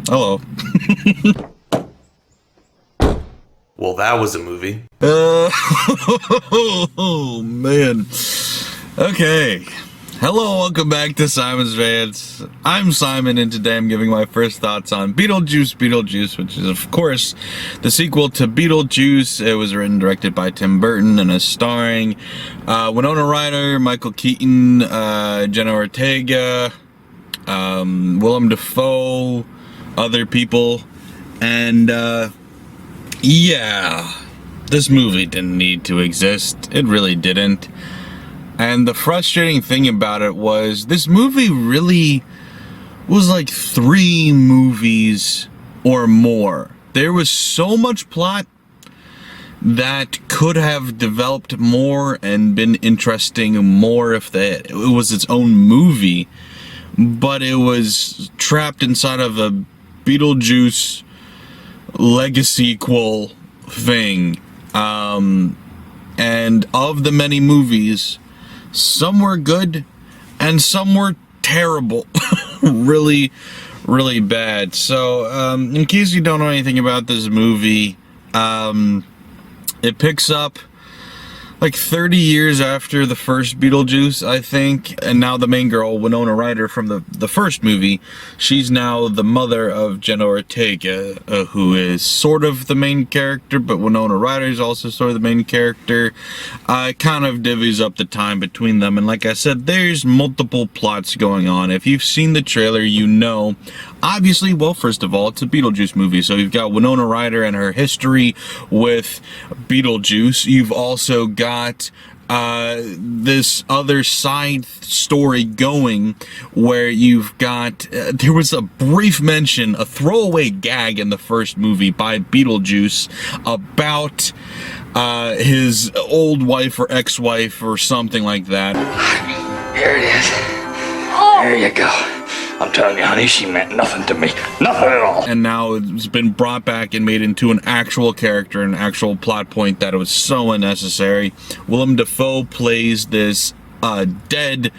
Hello. Well, that was a movie. Oh, man. Okay. Hello, welcome back to SimonsRants. I'm Simon, and today I'm giving my first thoughts on Beetlejuice Beetlejuice, which is, of course, the sequel to Beetlejuice. It was written and directed by Tim Burton and is starring Winona Ryder, Michael Keaton, Jenna Ortega, Willem Dafoe, other people, and yeah, this movie didn't need to exist. It really didn't. And the frustrating thing about it was this movie really was like 3 movies or more. There was so much plot that could have developed more and been interesting more if it was its own movie, but it was trapped inside of a Beetlejuice legacy-quel thing. And of the many movies, some were good and some were terrible. really bad. So in case you don't know anything about this movie, it picks up like 30 years after the first Beetlejuice, I think, and now the main girl, Winona Ryder from the first movie, she's now the mother of Jenna Ortega, who is sort of the main character, but Winona Ryder is also sort of the main character. It kind of divvies up the time between them, and like I said, there's multiple plots going on. If you've seen the trailer, you know, obviously, well, first of all, it's a Beetlejuice movie, so you've got Winona Ryder and her history with Beetlejuice. You've also got this other side story going where you've got there was a brief mention, a throwaway gag in the first movie by Beetlejuice about his old wife or ex-wife or something like that. Here it is. Oh. There you go. I'm telling you, honey, she meant nothing to me. Nothing at all. And now it's been brought back and made into an actual character, an actual plot point that it was so unnecessary. Willem Dafoe plays this dead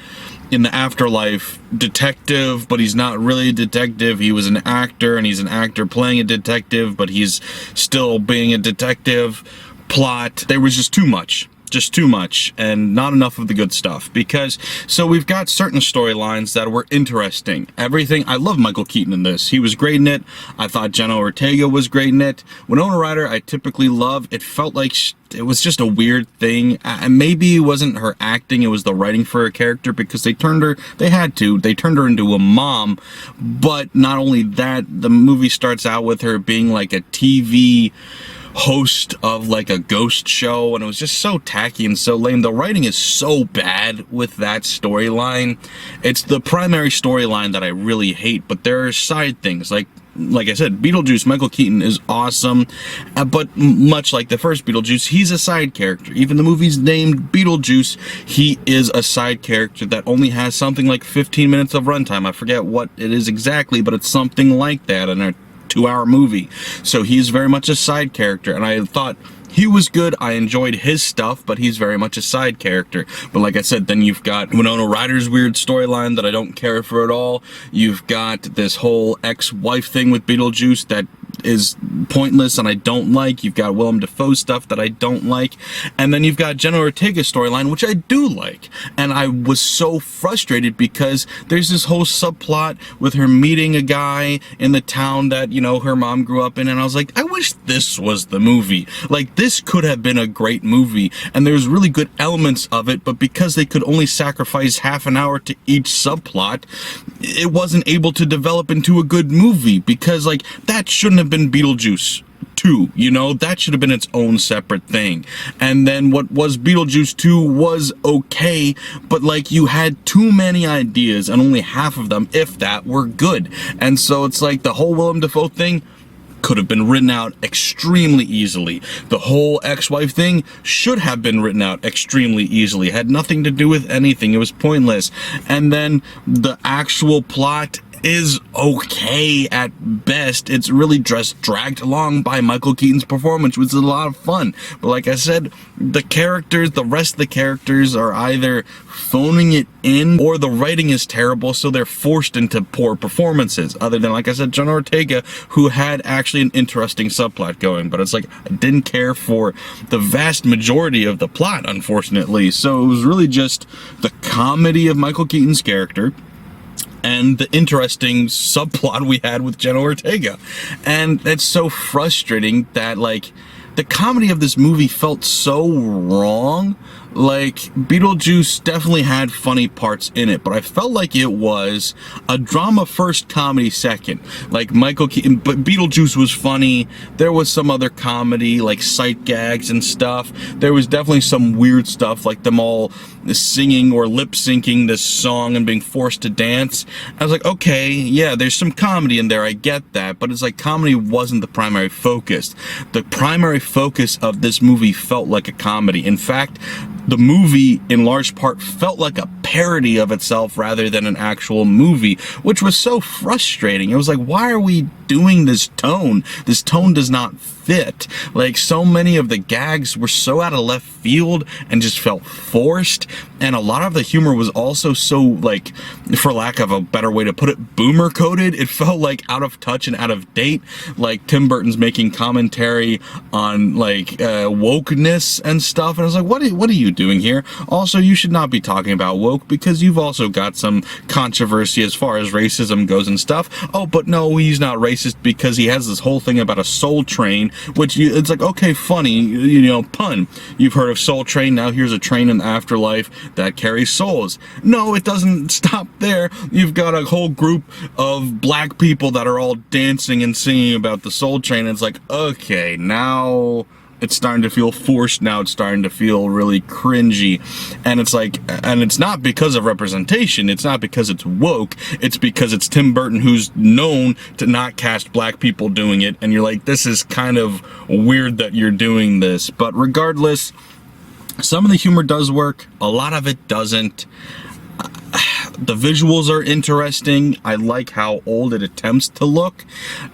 in the afterlife detective, but he's not really a detective. He was an actor, and he's an actor playing a detective, but he's still being a detective. Plot. There was just too much. Just too much, and not enough of the good stuff, because so we've got certain storylines that were interesting. Everything, I love Michael Keaton in this. He was great in it. I thought Jenna Ortega was great in it. Winona Ryder I typically love. It felt like it was just a weird thing, and maybe it wasn't her acting, it was the writing for her character, because they turned her into a mom. But not only that, the movie starts out with her being like a TV host of like a ghost show, and it was just so tacky and so lame. The writing is so bad with that storyline. It's the primary storyline that I really hate, but there are side things like I said, Beetlejuice, Michael Keaton is awesome, but much like the first Beetlejuice, he's a side character. Even the movie's named Beetlejuice, he is a side character that only has something like 15 minutes of runtime. I forget what it is exactly, but it's something like that in a 2-hour movie. So he's very much a side character, and I thought he was good. I enjoyed his stuff, but he's very much a side character. But like I said, then you've got Winona Ryder's weird storyline that I don't care for at all. You've got this whole ex-wife thing with Beetlejuice that is pointless and I don't like. You've got Willem Dafoe stuff that I don't like. And then you've got Jenna Ortega's storyline, which I do like. And I was so frustrated because there's this whole subplot with her meeting a guy in the town that, you know, her mom grew up in. And I was like, I wish this was the movie. Like, this could have been a great movie. And there's really good elements of it, but because they could only sacrifice half an hour to each subplot, it wasn't able to develop into a good movie, because, like, that shouldn't have been Beetlejuice 2, you know? That should have been its own separate thing. And then what was Beetlejuice 2 was okay, but, like, you had too many ideas, and only half of them, if that, were good. And so it's like the whole Willem Dafoe thing could have been written out extremely easily. The whole ex-wife thing should have been written out extremely easily. It had nothing to do with anything. It was pointless. And then the actual plot, is okay at best. It's really just dragged along by Michael Keaton's performance, which is a lot of fun. But like I said, the rest of the characters are either phoning it in or the writing is terrible, so they're forced into poor performances. Other than, like I said, John Ortega, who had actually an interesting subplot going, but it's like I didn't care for the vast majority of the plot, unfortunately. So it was really just the comedy of Michael Keaton's character and the interesting subplot we had with Jenna Ortega. And it's so frustrating that, like, the comedy of this movie felt so wrong. Like, Beetlejuice definitely had funny parts in it, but I felt like it was a drama first, comedy second. Like, Michael Keaton, but Beetlejuice was funny. There was some other comedy, like sight gags and stuff. There was definitely some weird stuff, like them all singing or lip syncing this song and being forced to dance. I was like, okay, yeah, there's some comedy in there, I get that, but it's like comedy wasn't the primary focus. The primary focus of this movie felt like a comedy. In fact, the movie, in large part, felt like a parody of itself rather than an actual movie, which was so frustrating. It was like, why are we doing this tone? This tone does not fit. Like, so many of the gags were so out of left field and just felt forced, and a lot of the humor was also so, like, for lack of a better way to put it, boomer coded. It felt like out of touch and out of date. Like, Tim Burton's making commentary on, like, wokeness and stuff, and I was like, what are you doing here? Also, you should not be talking about woke because you've also got some controversy as far as racism goes and stuff. Oh, but no, he's not racist because he has this whole thing about a soul train, which it's like, okay, funny, you know, pun. You've heard of Soul Train, now here's a train in the afterlife that carries souls. No, it doesn't stop there. You've got a whole group of black people that are all dancing and singing about the Soul Train, and it's like, okay, now it's starting to feel forced. Now it's starting to feel really cringy. And it's like, and it's not because of representation. It's not because it's woke. It's because it's Tim Burton, who's known to not cast black people doing it. And you're like, this is kind of weird that you're doing this. But regardless, some of the humor does work. A lot of it doesn't. The visuals are interesting. I like how old it attempts to look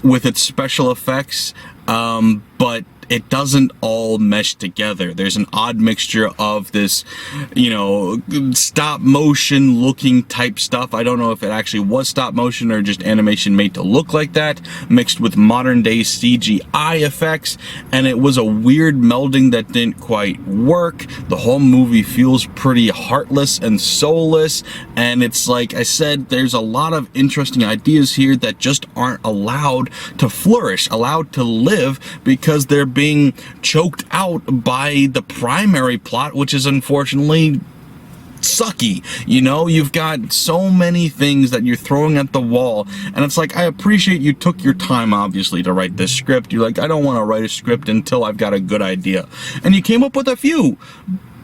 with its special effects. But it doesn't all mesh together. There's an odd mixture of this, you know, stop motion looking type stuff. I don't know if it actually was stop motion or just animation made to look like that, mixed with modern day CGI effects, and it was a weird melding that didn't quite work. The whole movie feels pretty heartless and soulless, and it's like I said, there's a lot of interesting ideas here that just aren't allowed to flourish, allowed to live, because they're being choked out by the primary plot, which is unfortunately sucky. You know, you've got so many things that you're throwing at the wall, and it's like, I appreciate you took your time, obviously, to write this script. You're like, I don't want to write a script until I've got a good idea, and you came up with a few.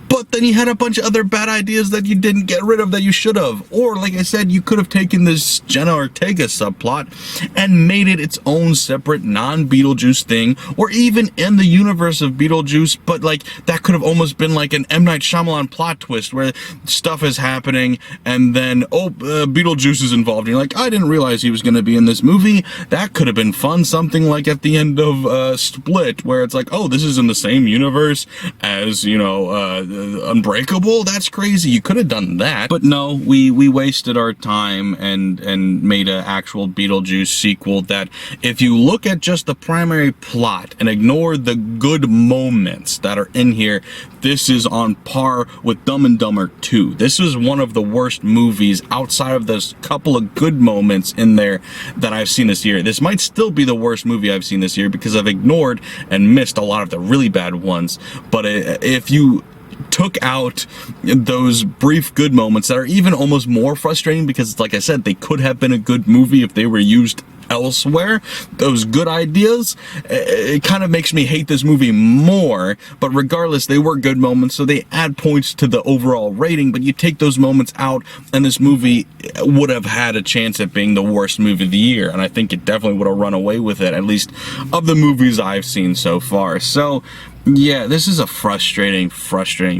But then you had a bunch of other bad ideas that you didn't get rid of that you should have. Or, like I said, you could have taken this Jenna Ortega subplot and made it its own separate non-Beetlejuice thing, or even in the universe of Beetlejuice, but like that could have almost been like an M. Night Shyamalan plot twist where stuff is happening and then, Beetlejuice is involved. And you're like, I didn't realize he was going to be in this movie. That could have been fun. Something like at the end of Split, where it's like, oh, this is in the same universe as, you know, Unbreakable. That's crazy. You could have done that, but no, we wasted our time and made an actual Beetlejuice sequel that, if you look at just the primary plot and ignore the good moments that are in here, this is on par with Dumb and Dumber 2. This is one of the worst movies outside of those couple of good moments in there that I've seen this year. This might still be the worst movie I've seen this year because I've ignored and missed a lot of the really bad ones. But if you took out those brief good moments that are even almost more frustrating, because like I said, they could have been a good movie if they were used elsewhere, those good ideas, it kind of makes me hate this movie more. But regardless, they were good moments, so they add points to the overall rating. But you take those moments out and this movie would have had a chance at being the worst movie of the year, and I think it definitely would have run away with it, at least of the movies I've seen so far. So Yeah, this is a frustrating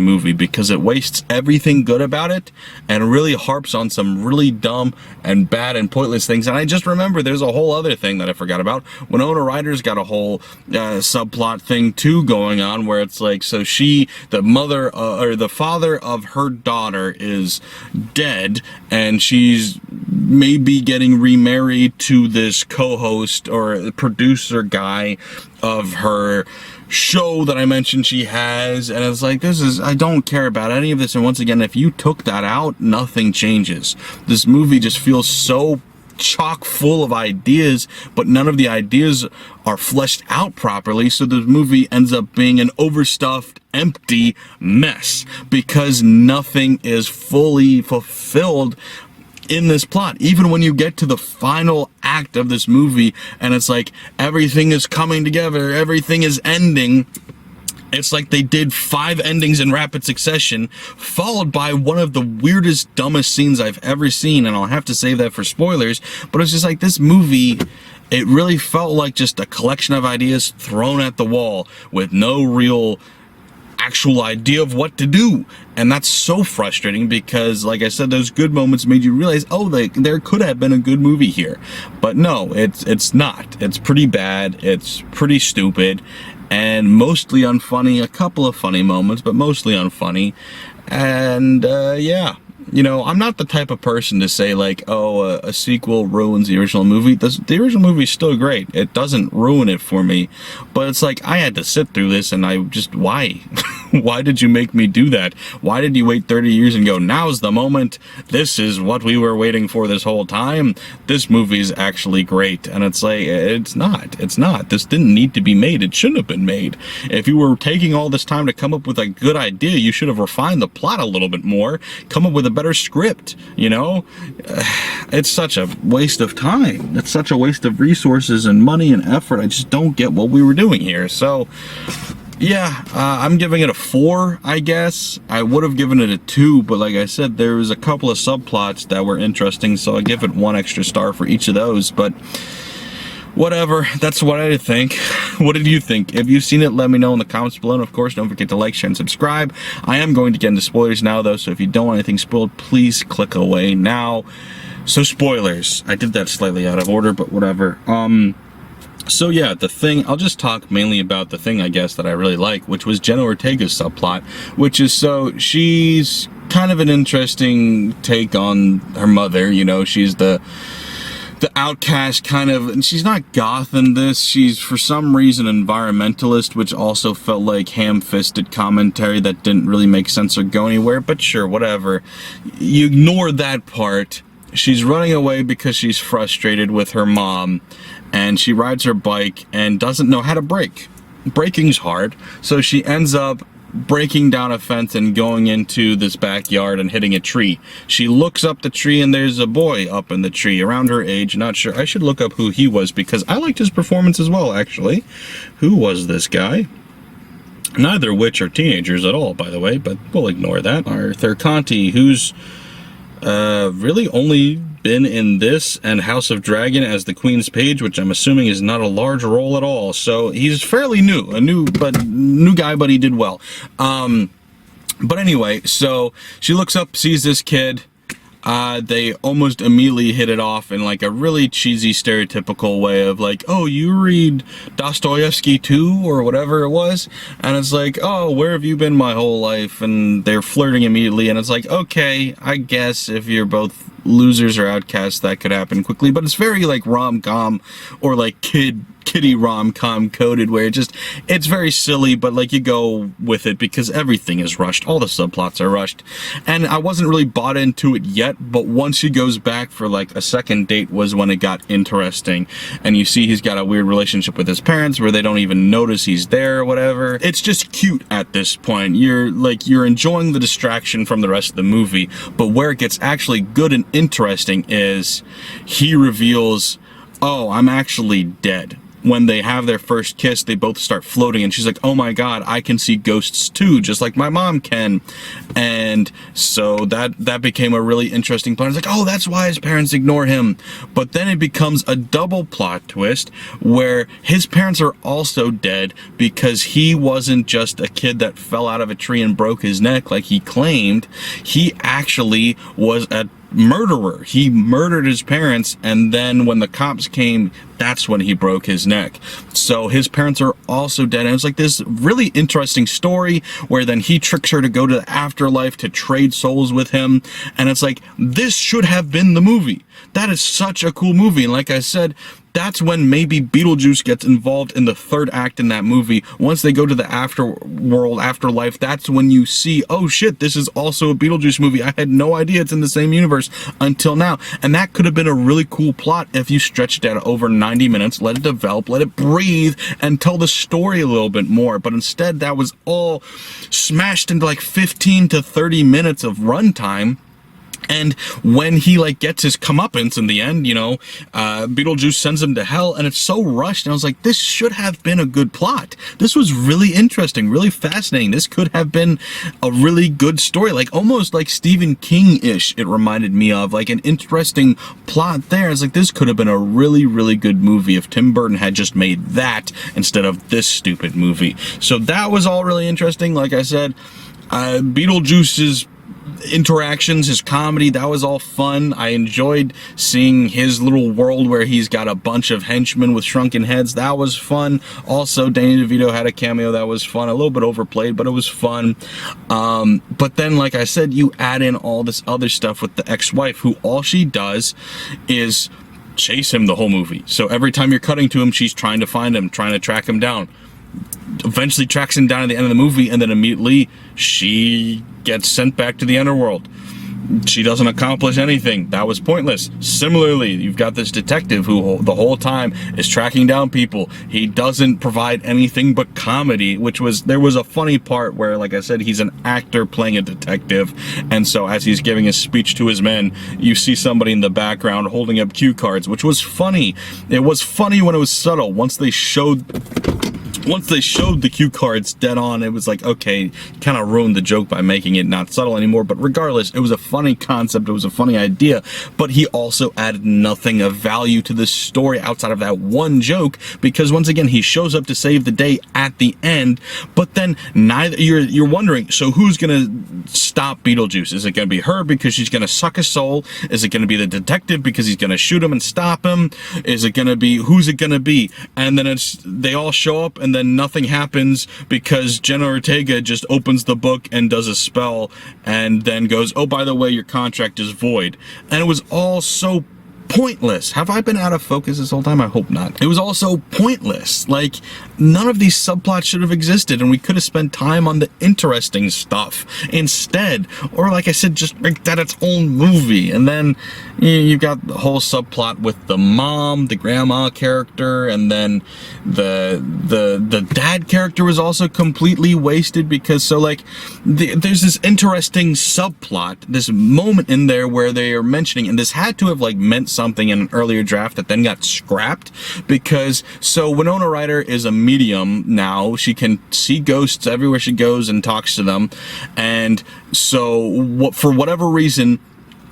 movie because it wastes everything good about it and really harps on some really dumb and bad and pointless things. And I just remember there's a whole other thing that I forgot about. Winona Ryder's got a whole subplot thing too going on where it's like, so the mother or the father of her daughter is dead and she's maybe getting remarried to this co-host or producer guy of her show that I mentioned she has, and it's like, I don't care about any of this. And once again, if you took that out, nothing changes. This movie just feels so chock full of ideas, but none of the ideas are fleshed out properly, so the movie ends up being an overstuffed, empty mess because nothing is fully fulfilled in this plot. Even when you get to the final act of this movie and it's like everything is coming together, everything is ending, it's like they did 5 endings in rapid succession, followed by one of the weirdest, dumbest scenes I've ever seen, and I'll have to save that for spoilers. But it's just like, this movie, it really felt like just a collection of ideas thrown at the wall with no real actual idea of what to do. And that's so frustrating because, like I said, those good moments made you realize, oh, there could have been a good movie here. But no, it's not. It's pretty bad. It's pretty stupid and mostly unfunny. A couple of funny moments, but mostly unfunny. And yeah. You know, I'm not the type of person to say like, oh, a sequel ruins the original movie. The original movie is still great. It doesn't ruin it for me. But it's like, I had to sit through this and I just, why? Why did you make me do that? Why did you wait 30 years and go, now's the moment. This is what we were waiting for this whole time. This movie is actually great. And it's like, it's not. It's not. This didn't need to be made. It shouldn't have been made. If you were taking all this time to come up with a good idea, you should have refined the plot a little bit more, come up with a better script, you know? It's such a waste of time. It's such a waste of resources and money and effort. I just don't get what we were doing here. So yeah, I'm giving it a 4, I guess. I would have given it a 2, but like I said, there was a couple of subplots that were interesting, so I give it 1 extra star for each of those. But whatever, that's what I think. What did you think? If you've seen it, let me know in the comments below. And of course, don't forget to like, share, and subscribe. I am going to get into spoilers now, though, so if you don't want anything spoiled, please click away now. So spoilers. I did that slightly out of order, but whatever. So yeah, The Thing, I'll just talk mainly about The Thing, I guess, that I really like, which was Jenna Ortega's subplot, which is, so she's kind of an interesting take on her mother, you know, she's the outcast kind of, and she's not goth in this, she's for some reason environmentalist, which also felt like ham-fisted commentary that didn't really make sense or go anywhere, but sure, whatever. You ignore that part. She's running away because she's frustrated with her mom, and she rides her bike and doesn't know how to brake. Braking's hard, so she ends up breaking down a fence and going into this backyard and hitting a tree. She looks up the tree and there's a boy up in the tree around her age. Not sure. I should look up who he was because I liked his performance as well, actually. Who was this guy? Neither which are teenagers at all, by the way, but we'll ignore that. Arthur Conti, who's really only been in this and House of Dragon as the Queen's Page, which I'm assuming is not a large role at all. So he's fairly new, a new guy, but he did well. But anyway, so she looks up, sees this kid. They almost immediately hit it off in like a really cheesy, stereotypical way of like, oh, you read Dostoevsky too, or whatever it was, and it's like, oh, where have you been my whole life? And they're flirting immediately, and it's like, okay, I guess if you're both losers or outcasts, that could happen quickly, but it's very like rom-com or like kiddie rom-com coded, where it's very silly, but like you go with it because everything is rushed, all the subplots are rushed, and I wasn't really bought into it yet, but once she goes back for like a second date was when it got interesting, and you see he's got a weird relationship with his parents where they don't even notice he's there or whatever. It's just cute at this point. You're enjoying the distraction from the rest of the movie, but where it gets actually good and interesting is he reveals, oh, I'm actually dead. when they have their first kiss, they both start floating, and she's like, oh my god, I can see ghosts too, just like my mom can. And so that became a really interesting plot. It's like, oh, that's why his parents ignore him. But then it becomes a double plot twist where his parents are also dead, because he wasn't just a kid that fell out of a tree and broke his neck like he claimed. He actually was a murderer. He murdered his parents, and then when the cops came, that's when he broke his neck. So his parents are also dead, and it's like this really interesting story where then he tricks her to go to the afterlife to trade souls with him, and it's like, this should have been the movie. That is such a cool movie. And like I said, that's when maybe Beetlejuice gets involved in the third act in that movie. Once they go to the afterlife, that's when you see, oh shit, this is also a Beetlejuice movie. I had no idea it's in the same universe until now. And that could have been a really cool plot if you stretched it out over 90 minutes, let it develop, let it breathe, and tell the story a little bit more. But instead, that was all smashed into like 15 to 30 minutes of runtime. And when he like gets his comeuppance in the end, Beetlejuice sends him to hell, and it's so rushed. And I was like, this should have been a good plot. This was really interesting, really fascinating. This could have been a really good story, like almost like Stephen King-ish. It reminded me of like an interesting plot there. It's like, this could have been a really, really good movie if Tim Burton had just made that instead of this stupid movie. So that was all really interesting. Like I said, Beetlejuice's interactions, his comedy, that was all fun. I enjoyed seeing his little world where he's got a bunch of henchmen with shrunken heads. That was fun. Also, Danny DeVito had a cameo that was fun. A little bit overplayed, but it was fun. But then, like I said, you add in all this other stuff with the ex-wife, who all she does is chase him the whole movie. So every time you're cutting to him, she's trying to find him, trying to track him down. Eventually tracks him down at the end of the movie, and then immediately she gets sent back to the underworld. She doesn't accomplish anything. That was pointless. Similarly, you've got this detective who the whole time is tracking down people. He doesn't provide anything but comedy, there was a funny part where, like I said, he's an actor playing a detective, and so as he's giving his speech to his men, you see somebody in the background holding up cue cards, which was funny. It was funny when it was subtle. Once they showed the cue cards dead on, it was like, okay, kind of ruined the joke by making it not subtle anymore. But regardless, it was a funny concept, it was a funny idea, but he also added nothing of value to this story outside of that one joke, because once again, he shows up to save the day at the end, but then you're wondering, so who's gonna stop Beetlejuice? Is it gonna be her because she's gonna suck his soul? Is it gonna be the detective because he's gonna shoot him and stop him? Who's it gonna be? And then they all show up, and then nothing happens because Jenna Ortega just opens the book and does a spell, and then goes, oh, by the way, your contract is void. And it was all so pointless. Have I been out of focus this whole time? I hope not. It was also pointless. Like, none of these subplots should have existed, and we could have spent time on the interesting stuff instead. Or, like I said, just make that its own movie. And then you've got the whole subplot with the mom, the grandma character, and then the dad character was also completely wasted, because there's this interesting subplot, this moment in there where they are mentioning, and this had to have meant something in an earlier draft that then got scrapped, because so Winona Ryder is a medium now. She can see ghosts everywhere she goes and talks to them, and so for whatever reason,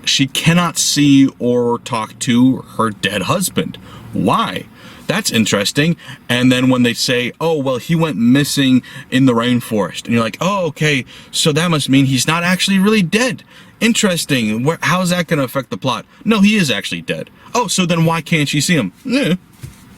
she cannot see or talk to her dead husband. Why? That's interesting. And then when they say, oh, well, he went missing in the rainforest, and you're like, oh, okay, so that must mean he's not actually really dead. Interesting. How's that going to affect the plot? No, he is actually dead. Oh, so then why can't she see him?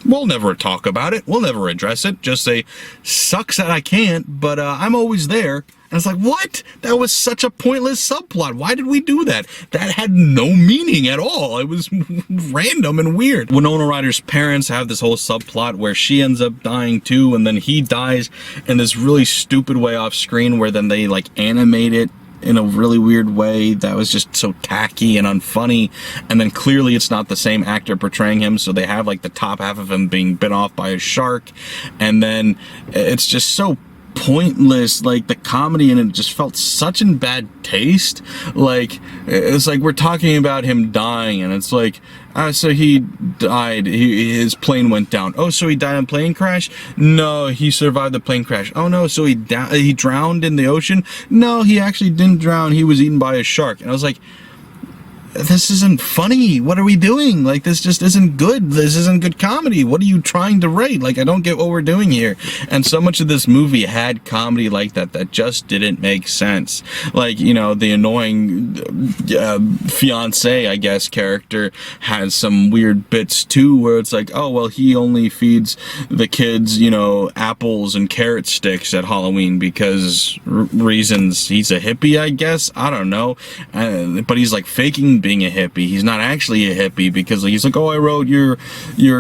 We'll never talk about it. We'll never address it. Just say, sucks that I can't, but I'm always there. And it's like, what? That was such a pointless subplot. Why did we do that? That had no meaning at all. It was random and weird. Winona Ryder's parents have this whole subplot where she ends up dying too, and then he dies in this really stupid way off screen, where then they animate it in a really weird way that was just so tacky and unfunny. And then clearly it's not the same actor portraying him, so they have the top half of him being bit off by a shark, and then it's just so pointless. The comedy in it just felt such in bad taste. It's like we're talking about him dying, and it's like, So he died. His plane went down. Oh, so he died in a plane crash? No, he survived the plane crash. Oh no, so he drowned in the ocean? No, he actually didn't drown. He was eaten by a shark. And I was like, this isn't funny. What are we doing? Like, this just isn't good. This isn't good comedy. What are you trying to write? Like, I don't get what we're doing here. And so much of this movie had comedy like that just didn't make sense. Like, you know, the annoying fiance, I guess, character has some weird bits too, where it's like, oh, well, he only feeds the kids, you know, apples and carrot sticks at Halloween because reasons. He's a hippie, I guess. I don't know. But he's like faking being a hippie. He's not actually a hippie because he's like, oh, I wrote your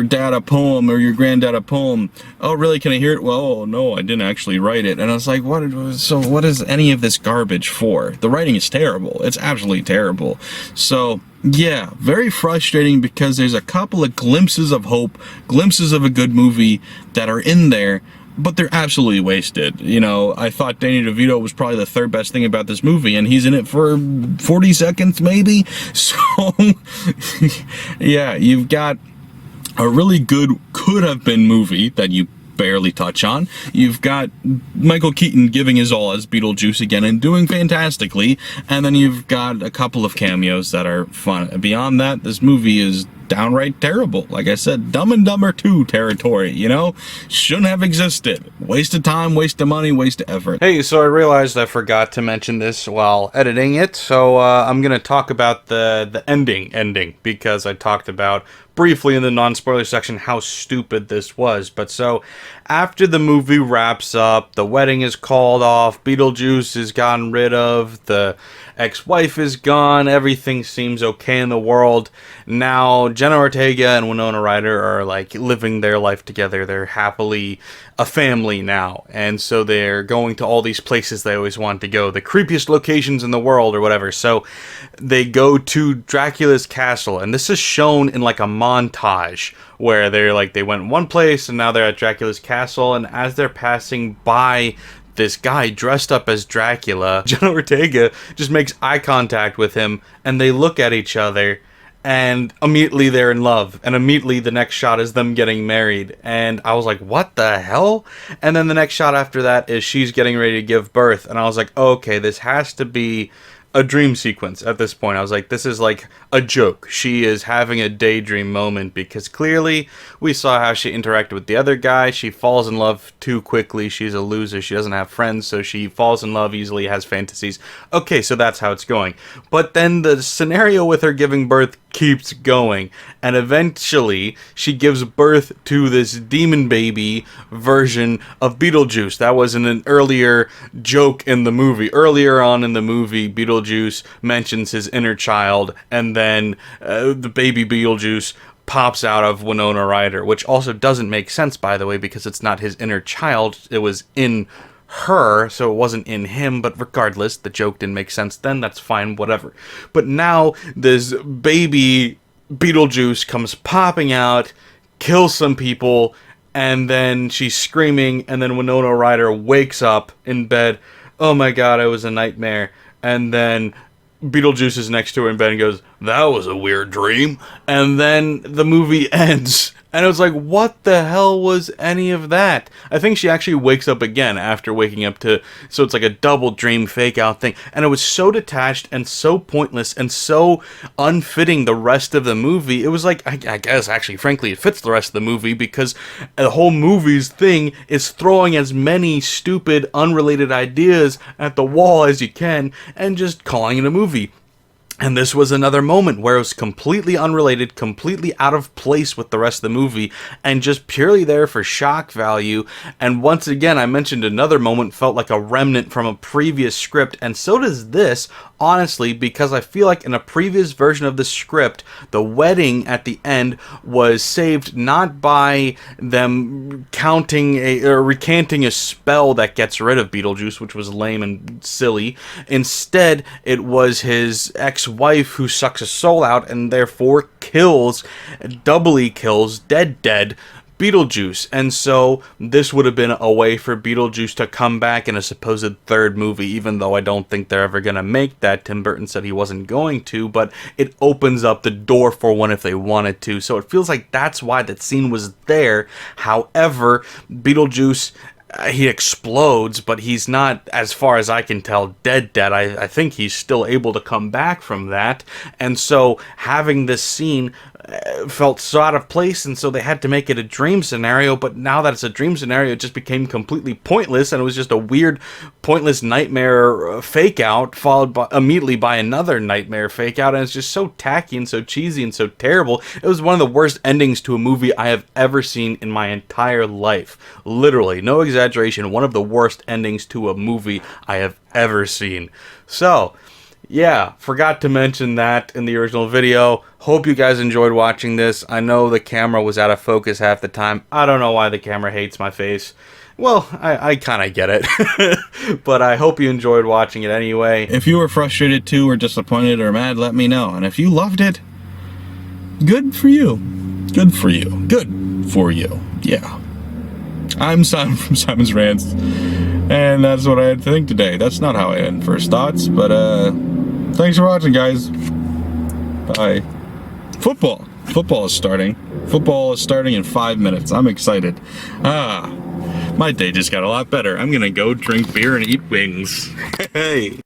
dad a poem or your granddad a poem. Oh, really? Can I hear it? Well, no, I didn't actually write it. And I was like, what is any of this garbage for? The writing is terrible. It's absolutely terrible. So yeah, very frustrating because there's a couple of glimpses of hope, glimpses of a good movie that are in there, but they're absolutely wasted. You know, I thought Danny DeVito was probably the third best thing about this movie, and he's in it for 40 seconds maybe. So yeah, you've got a really good could have been movie that you barely touch on. You've got Michael Keaton giving his all as Beetlejuice again and doing fantastically, and then you've got a couple of cameos that are fun. Beyond that, this movie is downright terrible. Like I said, Dumb and Dumber 2 territory, you know? Shouldn't have existed. Waste of time, waste of money, waste of effort. Hey, so I realized I forgot to mention this while editing it, so I'm going to talk about the ending, because I talked about briefly in the non-spoiler section how stupid this was. But so, after the movie wraps up, the wedding is called off, Beetlejuice is gotten rid of, the ex-wife is gone, everything seems okay in the world. Now, Jenna Ortega and Winona Ryder are like living their life together. They're happily a family now. And so they're going to all these places they always wanted to go, the creepiest locations in the world or whatever. So they go to Dracula's castle, and this is shown in like a montage where they went one place and now they're at Dracula's castle, and as they're passing by this guy dressed up as Dracula, Jenna Ortega just makes eye contact with him, and they look at each other, and immediately they're in love, and immediately the next shot is them getting married, and I was like, what the hell? And then the next shot after that is she's getting ready to give birth, and I was like, okay, this has to be a dream sequence at this point. I was like, this is like a joke. She is having a daydream moment, because clearly we saw how she interacted with the other guy. She falls in love too quickly. She's a loser. She doesn't have friends, so she falls in love easily, has fantasies. Okay, so that's how it's going. But then the scenario with her giving birth keeps going, and eventually she gives birth to this demon baby version of Beetlejuice. That was in an earlier joke in the movie. Earlier on in the movie, Beetlejuice mentions his inner child, and then the baby Beetlejuice pops out of Winona Ryder, which also doesn't make sense, by the way, because it's not his inner child. It was in her, so it wasn't in him, but regardless, the joke didn't make sense then. That's fine, whatever. But now this baby Beetlejuice comes popping out, kills some people, and then she's screaming, and then Winona Ryder wakes up in bed. Oh my god, it was a nightmare. And then Beetlejuice is next to her in bed and goes, that was a weird dream. And then the movie ends. And it was like, what the hell was any of that? I think she actually wakes up again after waking up to... So it's like a double dream fake out thing. And it was so detached and so pointless and so unfitting the rest of the movie. It was like, I guess actually, frankly, it fits the rest of the movie, because the whole movie's thing is throwing as many stupid, unrelated ideas at the wall as you can and just calling it a movie. And this was another moment where it was completely unrelated, completely out of place with the rest of the movie, and just purely there for shock value. And once again, I mentioned another moment felt like a remnant from a previous script, and so does this, honestly, because I feel like in a previous version of the script, the wedding at the end was saved not by them recanting a spell that gets rid of Beetlejuice, which was lame and silly. Instead, it was his ex-wife who sucks his soul out and therefore doubly kills, dead, Beetlejuice. And so this would have been a way for Beetlejuice to come back in a supposed third movie, even though I don't think they're ever going to make that. Tim Burton said he wasn't going to, but it opens up the door for one if they wanted to. So it feels like that's why that scene was there. However, Beetlejuice, he explodes, but he's not, as far as I can tell, dead. I think he's still able to come back from that. And so having this scene felt so out of place, and so they had to make it a dream scenario. But now that it's a dream scenario, it just became completely pointless, and it was just a weird, pointless nightmare fake out, followed by immediately by another nightmare fake out, and it's just so tacky and so cheesy and so terrible. It was one of the worst endings to a movie I have ever seen in my entire life. Literally, no exaggeration, one of the worst endings to a movie I have ever seen. So, yeah, forgot to mention that in the original video. Hope you guys enjoyed watching this. I know the camera was out of focus half the time. I don't know why the camera hates my face. Well, I kind of get it. But I hope you enjoyed watching it anyway. If you were frustrated too, or disappointed, or mad, let me know. And if you loved it, good for you. Good for you. Good for you. Yeah. I'm Simon from Simon's Rants, and that's what I had to think today. That's not how I end first thoughts, but thanks for watching, guys. Bye. Football. Football is starting. Football is starting in 5 minutes. I'm excited. My day just got a lot better. I'm gonna go drink beer and eat wings. Hey.